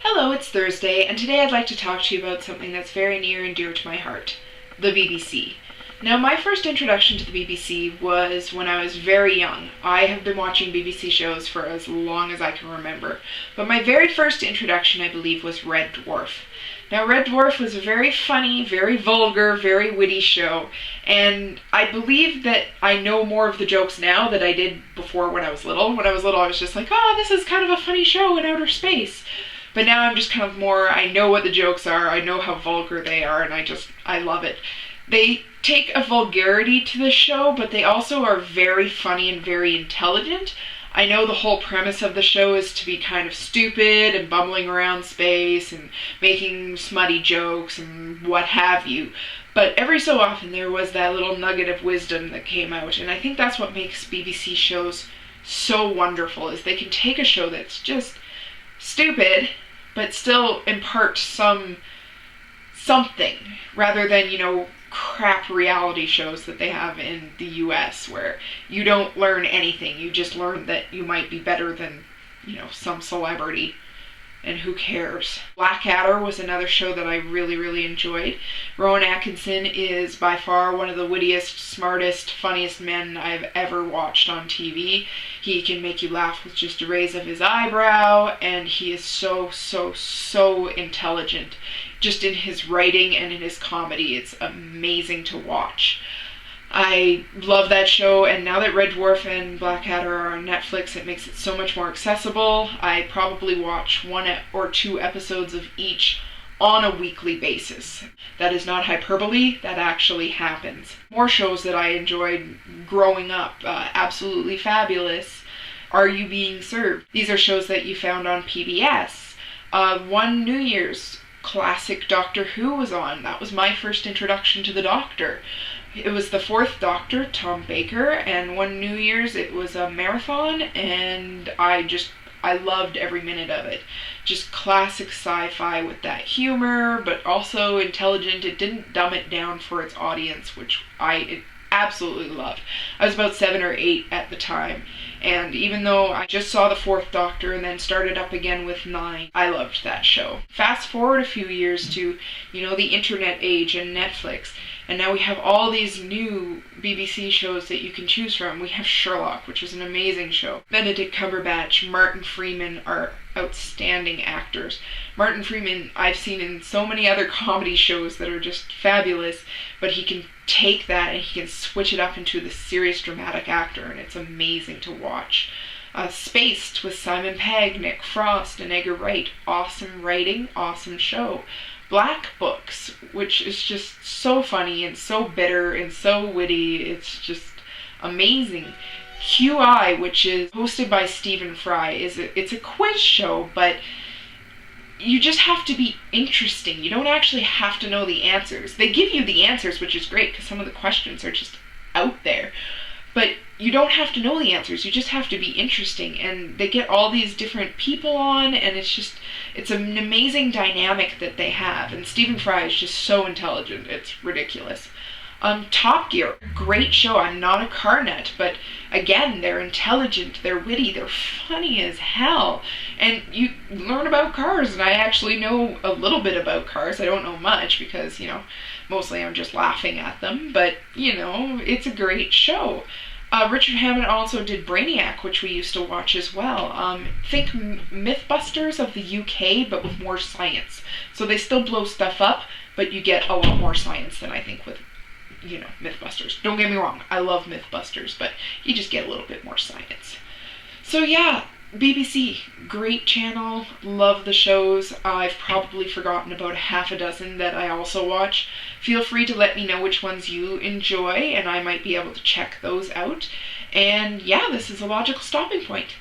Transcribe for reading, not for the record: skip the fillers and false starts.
Hello, it's Thursday, and today I'd like to talk to you about something that's very near and dear to my heart, the BBC. Now, my first introduction to the BBC was when I was very young. I have been watching BBC shows for as long as I can remember, but my very first introduction, I believe, was Red Dwarf. Now, Red Dwarf was a very funny, very vulgar, very witty show, and I believe that I know more of the jokes now than I did before when I was little. When I was little, I was just like, oh, this is kind of a funny show in outer space. But now I'm just kind of more, I know what the jokes are, I know how vulgar they are, and I love it. They take a vulgarity to the show, but they also are very funny and very intelligent. I know the whole premise of the show is to be kind of stupid and bumbling around space and making smutty jokes and what have you. But every so often there was that little nugget of wisdom that came out, and I think that's what makes BBC shows so wonderful, is they can take a show that's just stupid, but still impart something, rather than, crap reality shows that they have in the US where you don't learn anything. You just learn that you might be better than, some celebrity. And who cares? Blackadder was another show that I really, really enjoyed. Rowan Atkinson is by far one of the wittiest, smartest, funniest men I've ever watched on TV. He can make you laugh with just a raise of his eyebrow, and he is so, so, so intelligent. Just in his writing and in his comedy, it's amazing to watch. I love that show, and now that Red Dwarf and Blackadder are on Netflix, it makes it so much more accessible. I probably watch one or two episodes of each on a weekly basis. That is not hyperbole, that actually happens. More shows that I enjoyed growing up, Absolutely Fabulous, Are You Being Served? These are shows that you found on PBS. One New Year's classic Doctor Who was on. That was my first introduction to the Doctor. It was the fourth Doctor, Tom Baker, and one New Year's it was a marathon, and I loved every minute of it. Just classic sci-fi with that humor, but also intelligent. It didn't dumb it down for its audience, which I absolutely loved. I was about 7 or 8 at the time, and even though I just saw the fourth Doctor and then started up again with 9, I loved that show. Fast forward a few years to, the internet age and Netflix, and now we have all these new BBC shows that you can choose from. We have Sherlock, which is an amazing show. Benedict Cumberbatch, Martin Freeman are outstanding actors. Martin Freeman I've seen in so many other comedy shows that are just fabulous, but he can take that and he can switch it up into the serious dramatic actor, and it's amazing to watch. Spaced with Simon Pegg, Nick Frost, and Edgar Wright. Awesome writing, awesome show. Black Books, which is just so funny and so bitter and so witty. It's just amazing. QI, which is hosted by Stephen Fry, it's a quiz show, but you just have to be interesting. You don't actually have to know the answers. They give you the answers, which is great because some of the questions are just out there. But you don't have to know the answers. You just have to be interesting. And they get all these different people on, and it's an amazing dynamic that they have. And Stephen Fry is just so intelligent. It's ridiculous. Top Gear, great show. I'm not a car nut, but again, they're intelligent, they're witty, they're funny as hell. And you learn about cars, and I actually know a little bit about cars. I don't know much because, mostly I'm just laughing at them, but, it's a great show. Richard Hammond also did Brainiac, which we used to watch as well. Think Mythbusters of the UK, but with more science. So they still blow stuff up, but you get a lot more science than I think with, Mythbusters. Don't get me wrong, I love Mythbusters, but you just get a little bit more science. So yeah, BBC, great channel, love the shows. I've probably forgotten about half a dozen that I also watch. Feel free to let me know which ones you enjoy, and I might be able to check those out. And yeah, this is a logical stopping point.